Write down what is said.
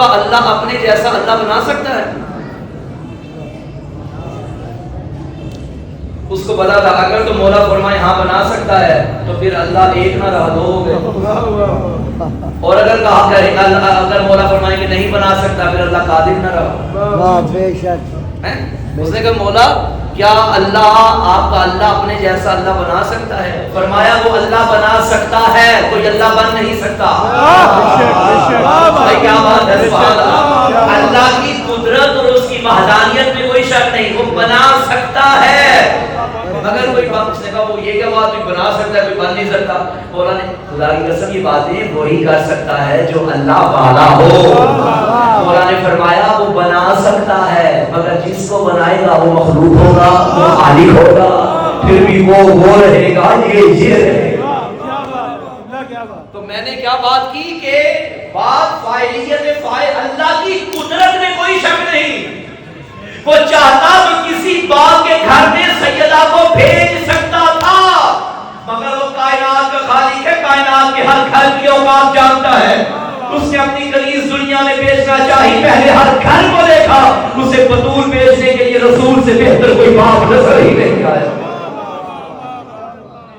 کا اللہ اپنے جیسا اللہ بنا سکتا ہے؟ اس کو پتا تھا اگر تو مولا فرمائے ہاں بنا سکتا ہے تو پھر اللہ ایک نہ رہا، دو ہو گئے. اور اگر کہا کہ اگر مولا فرمائے کہ نہیں بنا سکتا پھر اللہ قادر نہ رہا. بے شک. اس نے کہا مولا کیا اللہ آپ کا اللہ اپنے جیسا اللہ بنا سکتا ہے؟ فرمایا وہ اللہ بنا سکتا ہے، کوئی اللہ بن نہیں سکتا. کیا بات ہے، سبحان اللہ. اللہ کی قدرت اور اس کی وحدانیت میں کوئی شک نہیں، وہ بنا سکتا ہے. مگر کوئی بات اس نے کہا وہ یہ کیا بات کوئی بنا سکتا ہے کوئی بن نہیں سکتا. مولا نے خدا کی قسم یہ باتیں وہی کر سکتا ہے جو اللہ والا ہو. مولا نے فرمایا وہ بنا سکتا ہے مگر جس کو بنائے گا وہ مخلوق ہوگا، وہ خالق ہوگا، پھر بھی وہ رہے گا، یہ رہے گا. تو میں نے کیا بات کی کہ بات فاعلیت فاعل اللہ کی قدرت میں کوئی شک نہیں. وہ چاہتا تو کسی باغ کے گھر میں سیدہ کو بھیج سکتا تھا مگر وہ کائنات کا خالق ہے، کائنات کے ہر گھر کی اوقات جانتا ہے. اس نے اپنی کنیز دنیا میں بیچنا چاہی، پہلے ہر گھر کو دیکھا، اسے بطول بیچنے کے لیے رسول سے بہتر